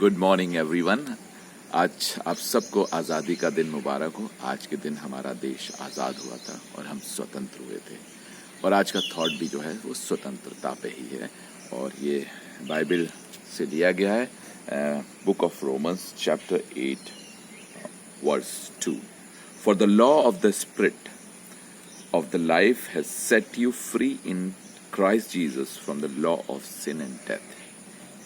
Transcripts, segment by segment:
Good morning everyone. आज आप सबको आज़ादी का दिन मुबारक हो। आज के दिन हमारा देश आज़ाद हुआ था और हम स्वतंत्र हुए थे। और आज का थॉट भी जो है वो स्वतंत्रता पे ही है और ये बाइबल से लिया गया है, book of Romans chapter 8 verse 2। For the law of the spirit of the life has set you free in Christ Jesus from the law of sin and death।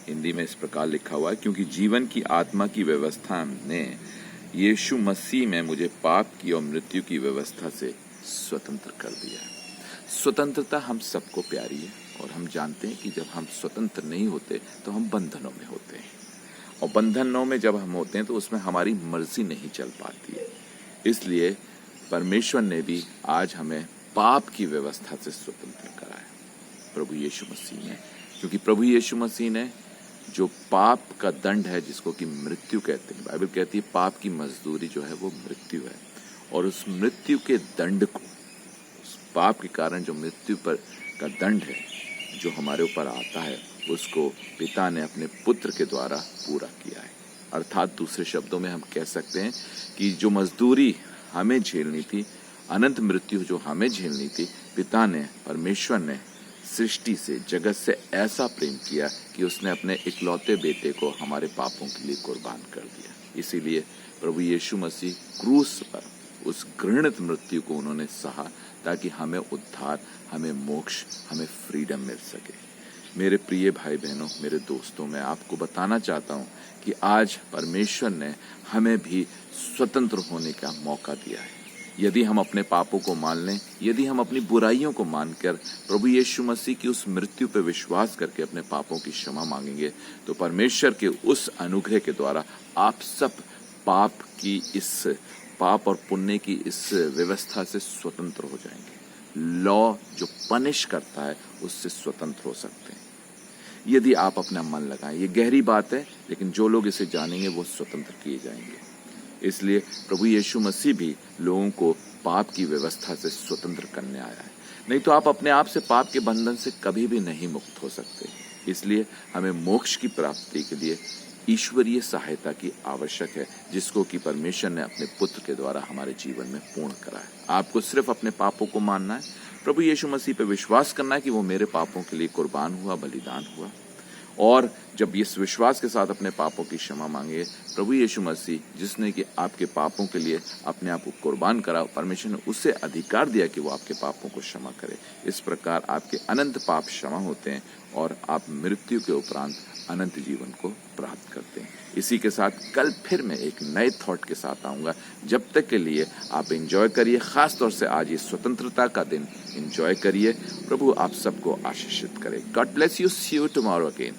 Hindi में इस प्रकार लिखा हुआ है, क्योंकि जीवन की आत्मा की व्यवस्था ने यीशु मसीह में मुझे पाप की और मृत्यु की व्यवस्था से स्वतंत्र कर दिया है। स्वतंत्रता हम सबको प्यारी है और हम जानते हैं कि जब हम स्वतंत्र नहीं होते तो हम बंधनों में होते हैं, और बंधनों में जब हम होते हैं तो उसमें हमारी मर्जी नहीं चल पाती है। इसलिए परमेश्वर ने भी आज हमें पाप की व्यवस्था से स्वतंत्र कराया, प्रभु यीशु मसीह ने। क्योंकि प्रभु यीशु मसीह ने जो पाप का दंड है, जिसको कि मृत्यु कहते हैं, बाइबल कहती है पाप की मजदूरी जो है वो मृत्यु है, और उस मृत्यु के दंड को, उस पाप के कारण जो मृत्यु पर का दंड है जो हमारे ऊपर आता है, उसको पिता ने अपने पुत्र के द्वारा पूरा किया है। अर्थात दूसरे शब्दों में हम कह सकते हैं कि जो मजदूरी हमें झेलनी थी, अनंत मृत्यु जो हमें झेलनी थी, पिता ने, परमेश्वर ने सृष्टि से, जगत से ऐसा प्रेम किया कि उसने अपने इकलौते बेटे को हमारे पापों के लिए कुर्बान कर दिया। इसीलिए प्रभु यीशु मसीह क्रूस पर उस घृणित मृत्यु को उन्होंने सहा, ताकि हमें उद्धार, हमें मोक्ष, हमें फ्रीडम मिल सके। मेरे प्रिय भाई बहनों, मेरे दोस्तों, मैं आपको बताना चाहता हूँ कि आज परमेश्वर ने हमें भी स्वतंत्र होने का मौका दिया है। यदि हम अपने पापों को मान लें, यदि हम अपनी बुराइयों को मानकर प्रभु यीशु मसीह की उस मृत्यु पर विश्वास करके अपने पापों की क्षमा मांगेंगे, तो परमेश्वर के उस अनुग्रह के द्वारा आप सब पाप और पुण्य की इस व्यवस्था से स्वतंत्र हो जाएंगे। लॉ जो पनिश करता है उससे स्वतंत्र हो सकते हैं, यदि आप अपना मन लगाएं। ये गहरी बात है, लेकिन जो लोग इसे जानेंगे वो स्वतंत्र किए जाएंगे। इसलिए प्रभु यीशु मसीह भी लोगों को पाप की व्यवस्था से स्वतंत्र करने आया है। नहीं तो आप अपने आप से पाप के बंधन से कभी भी नहीं मुक्त हो सकते। इसलिए हमें मोक्ष की प्राप्ति के लिए ईश्वरीय सहायता की आवश्यक है, जिसको कि परमेश्वर ने अपने पुत्र के द्वारा हमारे जीवन में पूर्ण करा है। आपको सिर्फ अपने पापों को मानना है, प्रभु यीशु मसीह पर विश्वास करना है कि वो मेरे पापों के लिए कुर्बान हुआ, बलिदान हुआ। और जब इस विश्वास के साथ अपने पापों की क्षमा मांगे, प्रभु यीशु मसीह जिसने कि आपके पापों के लिए अपने आप को कुर्बान करा, परमेश्वर ने उसे अधिकार दिया कि वो आपके पापों को क्षमा करे। इस प्रकार आपके अनंत पाप क्षमा होते हैं और आप मृत्यु के उपरांत अनंत जीवन को प्राप्त करते हैं। इसी के साथ कल फिर मैं एक नए थॉट के साथ आऊँगा। जब तक के लिए आप एंजॉय करिए, खास तौर से आज ये स्वतंत्रता का दिन एंजॉय करिए। प्रभु आप सबको आशीषित करे। God bless you. See you tomorrow again.